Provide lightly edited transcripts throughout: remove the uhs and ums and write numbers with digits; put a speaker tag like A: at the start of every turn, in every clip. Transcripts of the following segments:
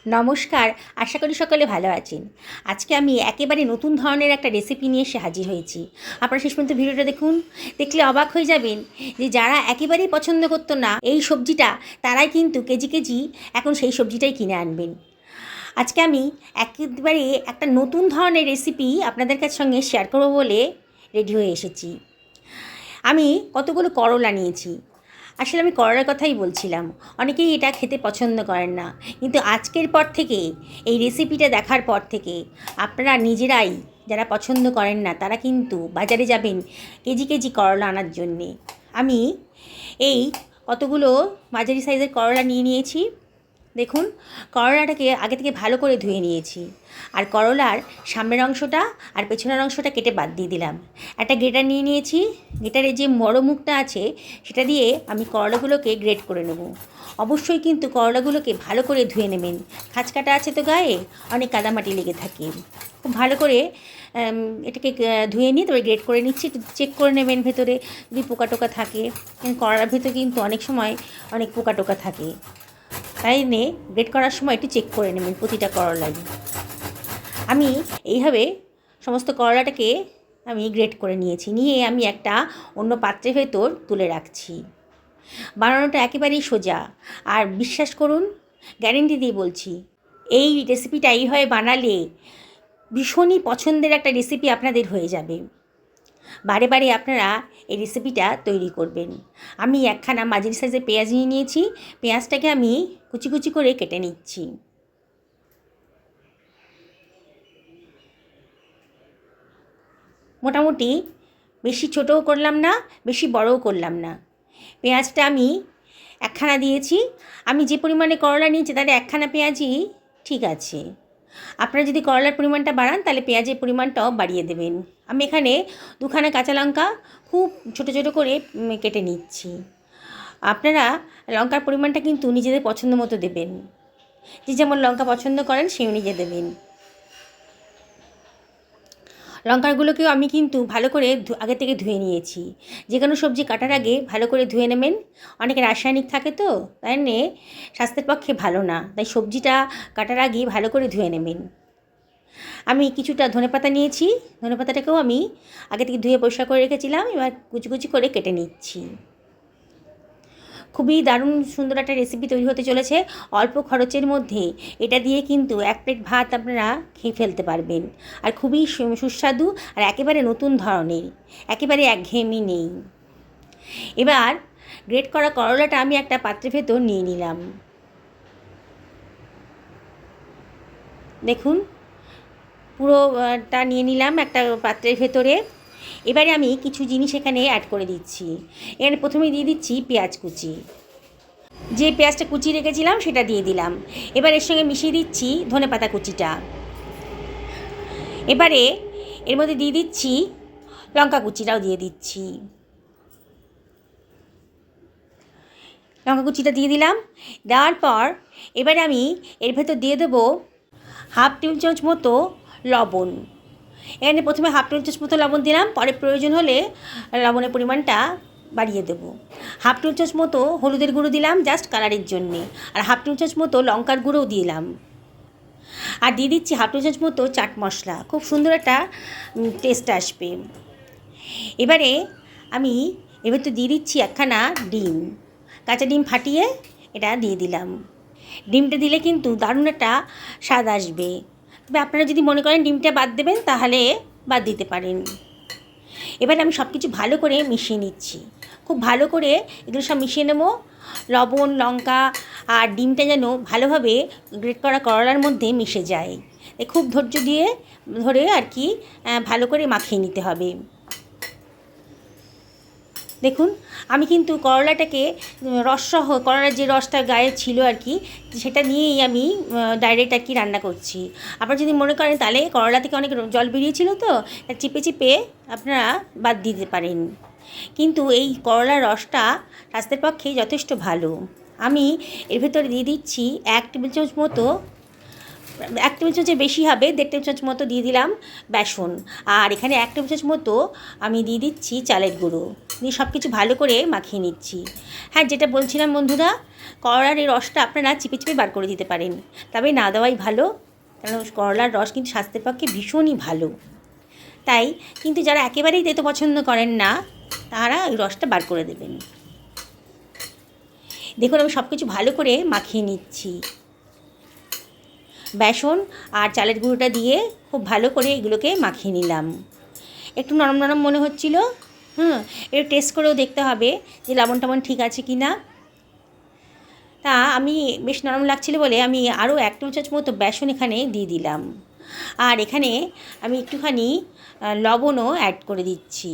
A: নমস্কার, আশা করি সকলে ভালো আছেন। আজকে আমি একেবারে নতুন ধরনের একটা রেসিপি নিয়ে এসে হাজির হয়েছি। আপনারা শেষ পর্যন্ত ভিডিওটা দেখুন, দেখলে অবাক হয়ে যাবেন যে যারা একেবারেই পছন্দ করতো না এই সবজিটা, তারাই কিন্তু কেজি কেজি এখন সেই সবজিটাই কিনে আনবেন। আজকে আমি একেবারে একটা নতুন ধরনের রেসিপি আপনাদের কাছে সঙ্গে শেয়ার করব বলে রেডি হয়ে এসেছি। আমি কতগুলো করলা নিয়েছি। আসলে আমি করলার কথাই বলছিলাম। অনেকেই এটা খেতে পছন্দ করেন না, কিন্তু আজকের পর থেকে এই রেসিপিটা দেখার পর থেকে আপনারা নিজেরাই যারা পছন্দ করেন না তারা কিন্তু বাজারে যাবেন কেজি কেজি করলা আনার জন্যে। আমি এই কতগুলো মাঝারি সাইজের করলা নিয়ে নিয়েছি। দেখুন, করলাটাকে আগে থেকে ভালো করে ধুয়ে নিয়েছি, আর করলার সামনের অংশটা আর পেছনের অংশটা কেটে বাদ দিয়ে দিলাম। একটা গ্রেটার নিয়ে নিয়েছি। গ্রেটারে যে বড় মুখটা আছে সেটা দিয়ে আমি করলাগুলোকে গ্রেট করে নেব। অবশ্যই কিন্তু করলাগুলোকে ভালো করে ধুয়ে নেবেন, খাঁচকাটা আছে তো গায়ে, অনেক কাদামাটি লেগে থাকে। খুব ভালো করে এটাকে ধুয়ে নিয়ে তবে গ্রেট করে নিচ্ছি। একটু চেক করে নেবেন ভেতরে যদি পোকা টোকা থাকে, করলার ভেতরে কিন্তু অনেক সময় অনেক পোকা টোকা থাকে, তাই নিয়ে গ্রেট করার সময় একটু চেক করে নেবেন প্রতিটা করলাই। আমি এইভাবে সমস্ত করলাটাকে আমি গ্রেট করে নিয়েছি, নিয়ে আমি একটা অন্য পাত্রের ভেতর তুলে রাখছি। বানানোটা একেবারেই সোজা, আর বিশ্বাস করুন, গ্যারেন্টি দিয়ে বলছি, এই রেসিপিটা এইভাবে বানালে ভীষণই পছন্দের একটা রেসিপি আপনাদের হয়ে যাবে। বারে বারে আপনারা এই রেসিপিটা তৈরি করবেন। আমি একখানা মাঝারি সাইজের পেঁয়াজ নিয়ে নিয়েছি। পেঁয়াজটাকে আমি কুচি কুচি করে কেটে নিচ্ছি। মোটামুটি বেশি ছোটও করলাম না, বেশি বড়ও করলাম না। পেঁয়াজটা আমি একখানা দিয়েছি। আমি যে পরিমাণে করলা নিয়েছি তাহলে একখানা পেঁয়াজই ঠিক আছে। আপনারা যদি করলার পরিমাণটা বাড়ান তাহলে পেঁয়াজের পরিমাণটাও বাড়িয়ে দেবেন। আমি এখানে দুখানা কাঁচা লঙ্কা খুব ছোটো ছোটো করে কেটে নিচ্ছি। আপনারা লঙ্কার পরিমাণটা কিন্তু নিজেদের পছন্দ মতো দেবেন, যে যেমন লঙ্কা পছন্দ করেন সেই অনুযায়ী দেবেন। লঙ্কাগুলোকেও আমি কিন্তু ভালো করে আগে থেকে ধুয়ে নিয়েছি। যে কোনো সবজি কাটার আগে ভালো করে ধুয়ে নেবেন। অনেকে রাসায়নিক থাকে তো, তাই নিয়ে স্বাস্থ্যের পক্ষে ভালো না, তাই সবজিটা কাটার আগে ভালো করে ধুয়ে নেবেন। আমি কিছুটা ধনেপাতা নিয়েছি। ধনেপাতাটাকেও আমি আগে থেকে ধুয়ে পরিষ্কার করে রেখেছিলাম, এবার কুচি কুচি করে কেটে নিচ্ছি। খুবই দারুণ সুন্দর একটা রেসিপি তৈরি হতে চলেছে। অল্প খরচের মধ্যে এটা দিয়ে কিন্তু এক প্লেট ভাত আপনারা খেয়ে ফেলতে পারবেন, আর খুবই সুস্বাদু আর একেবারে নতুন ধরনের, একেবারে একঘেয়েমি নেই। এবার গ্রেট করা করলাটা আমি একটা পাত্রের ভেতর নিয়ে নিলাম। দেখুন, পুরোটা নিয়ে নিলাম একটা পাত্রের ভেতরে। এবারে আমি কিছু জিনিস এখানে অ্যাড করে দিচ্ছি। এখানে প্রথমে দিয়ে দিচ্ছি পেঁয়াজ কুচি। যে পেঁয়াজটা কুচিয়ে রেখেছিলাম সেটা দিয়ে দিলাম। এবার এর সঙ্গে মিশিয়ে দিচ্ছি ধনেপাতা কুচিটা। এবারে এর মধ্যে দিয়ে দিচ্ছি লঙ্কা কুচিটাও দিয়ে দিচ্ছি। লঙ্কা কুচিটা দিয়ে দিলাম। দেওয়ার পর এবারে আমি এর ভেতর দিয়ে দেবো হাফ টেবিল চামচ মতো লবণ। এখানে প্রথমে হাফ টেবিল চামচ মতো লবণ দিলাম, পরে প্রয়োজন হলে লবণের পরিমাণটা বাড়িয়ে দেবো। হাফ টেবিল চামচ মতো হলুদের গুঁড়ো দিলাম জাস্ট কালারের জন্যে, আর হাফ টেবিল চামচ মতো লঙ্কার গুঁড়োও দিলাম, আর দিয়ে দিচ্ছি হাফ টেবিল চামচ মতো চাট মশলা। খুব সুন্দর একটা টেস্ট আসবে। এবারে আমি এবার তো দিয়ে দিচ্ছি একখানা ডিম। কাঁচা ডিম ফাটিয়ে এটা দিয়ে দিলাম। ডিমটা দিলে কিন্তু দারুণ একটা স্বাদ আসবে, তবে আপনারা যদি মনে করেন ডিমটা বাদ দেবেন তাহলে বাদ দিতে পারেন। এবার আমি সব কিছু ভালো করে মিশিয়ে নিচ্ছি। খুব ভালো করে এগুলো সব মিশিয়ে নেব। লবণ, লঙ্কা আর ডিমটা যেন ভালোভাবে গ্রেট করা করলার মধ্যে মিশে যায়। খুব ধৈর্য দিয়ে ধরে আর কি ভালো করে মাখিয়ে নিতে হবে। দেখুন, আমি কিন্তু করলাটাকে রসসহ, করলার যে রসটা গায়ে ছিল আর কি, সেটা নিয়েই আমি ডাইরেক্ট আর কি রান্না করছি। আপনারা যদি মনে করেন তাহলে করলা থেকে অনেক জল বেরিয়েছিল তো, চিপে চিপে আপনারা বাদ দিতে পারেন, কিন্তু এই করলার রসটা স্বাস্থ্যের পক্ষে যথেষ্ট ভালো। আমি এর ভেতরে দিয়ে দিচ্ছি 1 টেবিল চামচ মতো 1 টেবিল চামচের বেশি হবে, 1.5 টেবিল চামচ মতো দিয়ে দিলাম বেসন। আর এখানে 1 টেবিল চামচ মতো আমি দিয়ে দিচ্ছি চালের গুঁড়ো, দিয়ে সব কিছু ভালো করে মাখিয়ে নিচ্ছি। হ্যাঁ, যেটা বলছিলাম বন্ধুরা, করলার এই রসটা আপনারা চিপে চিপে বার করে দিতে পারেন, তবে না দেওয়াই ভালো, কারণ করলার রস কিন্তু স্বাস্থ্যের পক্ষে ভীষণই ভালো। তাই কিন্তু যারা একেবারেই তেতো পছন্দ করেন না, তারা ওই রসটা বার করে দেবেন। দেখুন আমি সব কিছু ভালো করে মাখিয়ে নিচ্ছি। বেসন আর চালের গুঁড়োটা দিয়ে খুব ভালো করে এগুলোকে মাখিয়ে নিলাম। একটু নরম নরম মনে হচ্ছিল, একটু টেস্ট করেও দেখতে হবে যে লবণ টবণ ঠিক আছে কি না। তা আমি বেশ নরম লাগছিল বলে আমি আরও 1 টেবিল চামচ মতো বেসন এখানে দিয়ে দিলাম। আর এখানে আমি একটুখানি লবণও অ্যাড করে দিচ্ছি।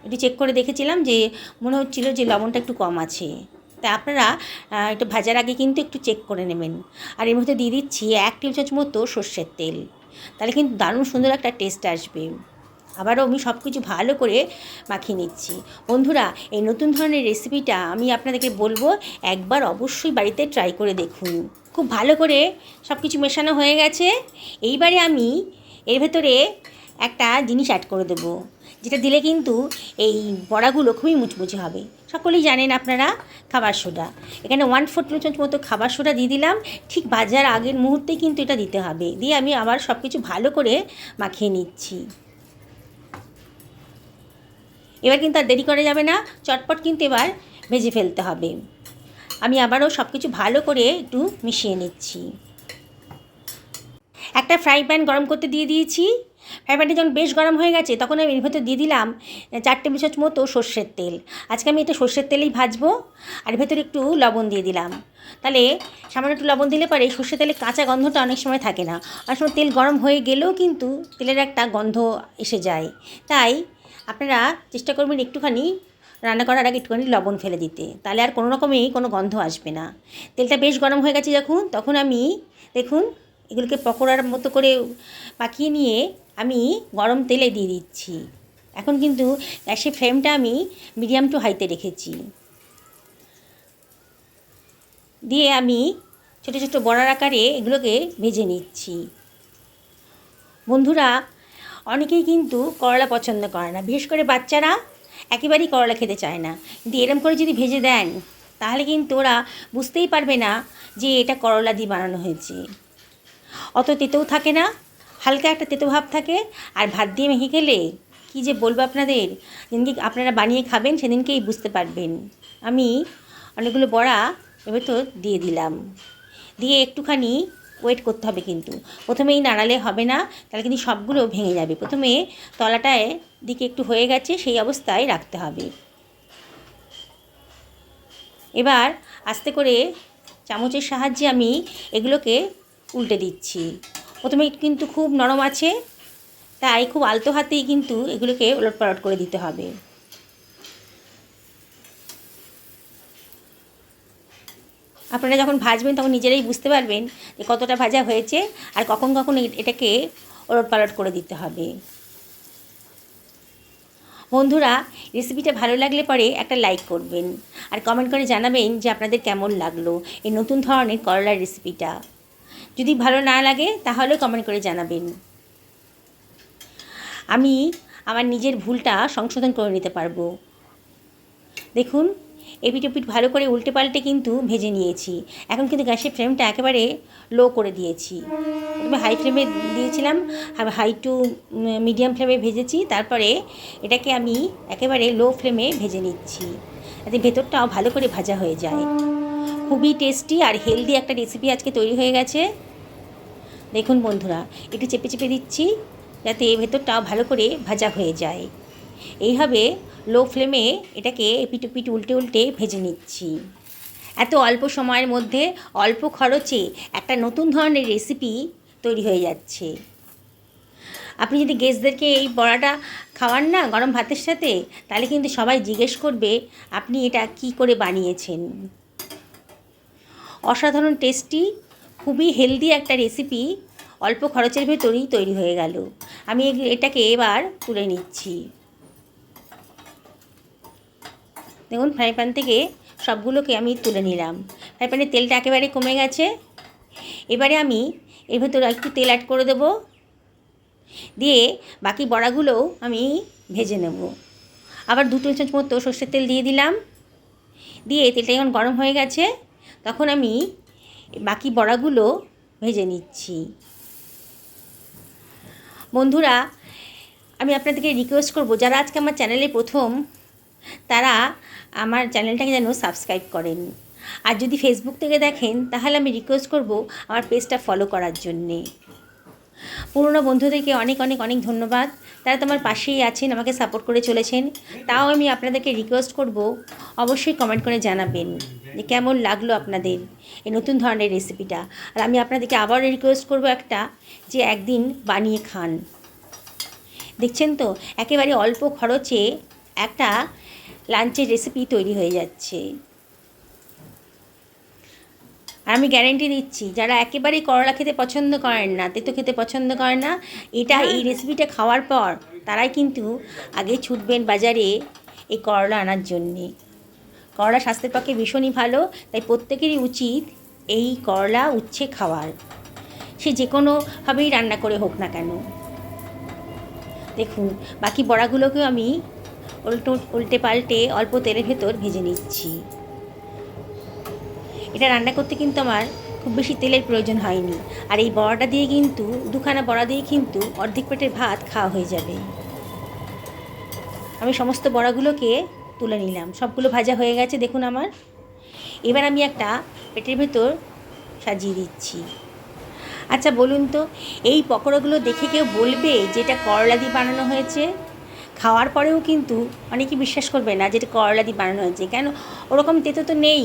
A: একটু চেক করে দেখেছিলাম যে মনে হচ্ছিল যে লবণটা একটু কম আছে, তাই আপনারা একটু ভাজার আগে কিন্তু একটু চেক করে নেবেন। আর এর মধ্যে দিয়ে দিচ্ছি 1 টেবিল চামচ মতো সর্ষের তেল, তাহলে কিন্তু দারুণ সুন্দর একটা টেস্ট আসবে। আবারও আমি সব কিছু ভালো করে মাখিয়ে নিচ্ছি। বন্ধুরা, এই নতুন ধরনের রেসিপিটা আমি আপনাদেরকে বলবো একবার অবশ্যই বাড়িতে ট্রাই করে দেখুন। খুব ভালো করে সব কিছু মেশানো হয়ে গেছে। এইবারে আমি এর ভেতরে একটা জিনিস অ্যাড করে দেবো, যেটা দিলে কিন্তু এই বড়াগুলো খুবই মুচমুচে হবে। সকলেই জানেন আপনারা, খাবার সোডা। এখানে 1/4 টেবিল চামচ মতো খাবার সোডা দিয়ে দিলাম। ঠিক ভাজার আগের মুহূর্তেই কিন্তু এটা দিতে হবে। দিয়ে আমি আবার সব কিছু ভালো করে মাখিয়ে নিচ্ছি। এবার কিন্তু আর দেরি করা যাবে না, চটপট কিন্তু এবার ভেজে ফেলতে হবে। আমি আবারও সব কিছু ভালো করে একটু মিশিয়ে নিচ্ছি। একটা ফ্রাই প্যান গরম করতে দিয়ে দিয়েছি। ফ্রাই প্যানটা যখন বেশ গরম হয়ে গেছে, তখন আমি এর ভেতর দিয়ে দিলাম 4 টেবিল চামচ মতো সর্ষের তেল। আজকে আমি এটা সর্ষের তেলেই ভাজবো। আর ভেতরে একটু লবণ দিয়ে দিলাম, তাহলে সামান্য একটু লবণ দিলে পরে সর্ষের তেলের কাঁচা গন্ধটা অনেক সময় থাকে না। অনেক সময় তেল গরম হয়ে গেলেও কিন্তু তেলের একটা গন্ধ এসে যায়। তাই আপনারা চেষ্টা করবেন একটুখানি রান্না করার আগে একটুখানি লবণ ফেলে দিতে, তাহলে আর কোনো রকমেই কোনো গন্ধ আসবে না। তেলটা বেশ গরম হয়ে গেছে যখন, তখন আমি দেখুন এগুলোকে পকোড়ার মতো করে পাকিয়ে নিয়ে আমি গরম তেলে দিয়ে দিচ্ছি। এখন কিন্তু গ্যাসের ফ্লেমটা আমি মিডিয়াম টু হাইতে রেখেছি। দিয়ে আমি ছোটো ছোটো বড়ার আকারে এগুলোকে ভেজে নিচ্ছি। বন্ধুরা, অনেকেই কিন্তু করলা পছন্দ করে না, বিশেষ করে বাচ্চারা একেবারেই করলা খেতে চায় না। কিন্তু এরম করে যদি ভেজে দেন, তাহলে কিন্তু ওরা বুঝতেই পারবে না যে এটা করলা দিয়ে বানানো হয়েছে। অত তেতেও থাকে না, হালকা একটা তেতো ভাব থাকে। আর ভাত দিয়ে মেখে খেলে কী যে বলবো আপনাদের, যেদিনকে আপনারা বানিয়ে খাবেন সেদিনকেই বুঝতে পারবেন। আমি অনেকগুলো বড়া এবার তো দিয়ে দিলাম, দিয়ে একটুখানি ওয়েট করতে হবে, কিন্তু প্রথমেই নাড়ালে হবে না, তাহলে কিন্তু সবগুলো ভেঙে যাবে। প্রথমে তলাটায় দিকে একটু হয়ে গেছে সেই অবস্থায় রাখতে হবে। এবার আস্তে করে চামচের সাহায্যে আমি এগুলোকে উল্টে দিচ্ছি। প্রথমে কিন্তু খুব নরম আছে, তাই খুব আলতো হাতেই কিন্তু এগুলোকে ওলটপালট করে দিতে হবে। আপনারা যখন ভাজবেন তখন নিজেরাই বুঝতে পারবেন যে কতটা ভাজা হয়েছে আর কখন কখন এটাকে ওলটপালট করে দিতে হবে। বন্ধুরা, রেসিপিটা ভালো লাগলে পরে একটা লাইক করবেন আর কমেন্ট করে জানাবেন যে আপনাদের কেমন লাগলো এই নতুন ধরনের করলার রেসিপিটা। যদি ভালো না লাগে তাহলেও কমেন্ট করে জানাবেন। আমি আমার নিজের ভুলটা সংশোধন করে নিতে পারবো। দেখুন এপিট ওপিট ভালো করে উল্টে পাল্টে কিন্তু ভেজে নিয়েছি। এখন কিন্তু গ্যাসের ফ্লেমটা একেবারে লো করে দিয়েছি। প্রথমে হাই ফ্লেমে দিয়েছিলাম, হাই টু মিডিয়াম ফ্লেমে ভেজেছি, তারপরে এটাকে আমি একেবারে লো ফ্লেমে ভেজে নিচ্ছি, যাতে ভেতরটাও ভালো করে ভাজা হয়ে যায়। খুবই টেস্টি আর হেলদি একটা রেসিপি আজকে তৈরি হয়ে গেছে। দেখুন বন্ধুরা, একটু চেপে চেপে দিচ্ছি যাতে ভেতরটাও ভালো করে ভাজা হয়ে যায়। এইভাবে লো ফ্লেমে এটাকে এপিট ওপিট উল্টে উল্টে ভেজে নিচ্ছি। এত অল্প সময়ের মধ্যে অল্প খরচে একটা নতুন ধরনের রেসিপি তৈরি হয়ে যাচ্ছে। আপনি যদি গেস্টদেরকে এই বড়াটা খাওয়ান না গরম ভাতের সাথে, তাহলে কিন্তু সবাই জিজ্ঞেস করবে আপনি এটা কি করে বানিয়েছেন। অসাধারণ টেস্টি, খুবই হেলদি একটা রেসিপি অল্প খরচের ভেতরেই তৈরি হয়ে গেল। আমি এটাকে এবার তুলে নিচ্ছি। দেখুন ফ্রাই প্যান থেকে সবগুলোকে আমি তুলে নিলাম। ফ্রাই প্যানের তেলটা একেবারে কমে গেছে। এবারে আমি এর ভেতরে একটু তেল অ্যাড করে দেব, দিয়ে বাকি বড়াগুলোও আমি ভেজে নেব। আবার 2 টেবিল চামচ মতো সর্ষের তেল দিয়ে দিলাম, দিয়ে তেলটা যখন গরম হয়ে গেছে তখন আমি বাকি বড়াগুলো ভেজে নিচ্ছি। বন্ধুরা, আমি আপনাদেরকে রিকোয়েস্ট করব, যারা আজকে আমার চ্যানেলে প্রথম, তারা আমার চ্যানেলটাকে যেন সাবস্ক্রাইব করেন। আর যদি ফেসবুক থেকে দেখেন তাহলে আমি রিকোয়েস্ট করব আমার পেজটা ফলো করার জন্যে। পুরনো বন্ধুদেরকে অনেক অনেক অনেক ধন্যবাদ, তারা তো আমার পাশেই আছেন, আমাকে সাপোর্ট করে চলেছেন। তাও আমি আপনাদেরকে রিকোয়েস্ট করব, অবশ্যই কমেন্ট করে জানাবেন যে কেমন লাগলো আপনাদের এই নতুন ধরনের রেসিপিটা। আর আমি আপনাদেরকে আবার রিকোয়েস্ট করব একটা, যে একদিন বানিয়ে খান। দেখছেন তো, একেবারে অল্প খরচে একটা লাঞ্চের রেসিপি তৈরি হয়ে যাচ্ছে। আর আমি গ্যারেন্টি দিচ্ছি, যারা একেবারেই করলা খেতে পছন্দ করেন না, তেতো খেতে পছন্দ করেন না, এই রেসিপিটা খাওয়ার পর তারাই কিন্তু আগে ছুটবেন বাজারে এই করলা আনার জন্যে। করলা স্বাস্থ্যের পক্ষে ভীষণই ভালো, তাই প্রত্যেকেরই উচিত এই করলা উচ্ছে খাওয়ার, সে যে কোনোভাবেই রান্না করে হোক না কেন। দেখুন, বাকি বড়াগুলোকেও আমি উল্টে পাল্টে অল্প তেলের ভেতর ভেজে নিচ্ছি। এটা রান্না করতে কিন্তু আমার খুব বেশি তেলের প্রয়োজন হয়নি। আর এই বড়াটা দিয়ে কিন্তু, 2খানা বড়া দিয়ে কিন্তু অর্ধেক পেটের ভাত খাওয়া হয়ে যাবে। আমি সমস্ত বড়াগুলোকে তুলে নিলাম, সবগুলো ভাজা হয়ে গেছে দেখুন আমার। এবার আমি একটা পেটের ভেতর সাজিয়ে দিচ্ছি। আচ্ছা বলুন তো, এই পকোড়াগুলো দেখে কেউ বলবে যে এটা করলা দিয়ে বানানো হয়েছে? খাওয়ার পরেও কিন্তু অনেকে বিশ্বাস করবে না যে এটা করলা দিয়ে বানানো হয়েছে। কেন? ওরকম তেতো তো নেই,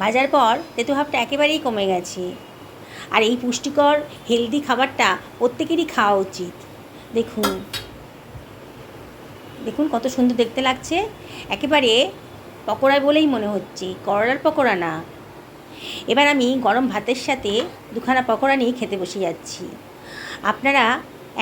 A: ভাজার পর তেতো ভাবটা একেবারেই কমে গেছে। আর এই পুষ্টিকর হেলদি খাবারটা প্রত্যেকেরই খাওয়া উচিত। দেখুন দেখুন কত সুন্দর দেখতে লাগছে, একেবারে পকোড়া বলেই মনে হচ্ছে, করলার পকোড়া না। এবার আমি গরম ভাতের সাথে 2খানা পকোড়া নিয়ে খেতে বসে যাচ্ছি। আপনারা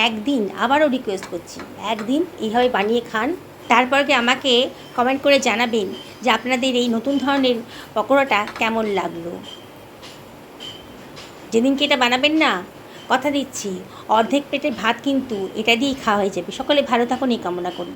A: একদিন, আবারও রিকোয়েস্ট করছি, একদিন এইভাবে বানিয়ে খান। তারপর কি আমাকে কমেন্ট করে জানাবেন যে আপনাদের এই নতুন ধরনের পকোড়াটা কেমন লাগলো। যেদিনকে এটা বানাবেন না, কথা দিচ্ছি অর্ধেক পেটের ভাত কিন্তু এটা দিয়েই খাওয়া হয়ে যাবে। সকলে ভালো থাকুন, এই কামনা করি।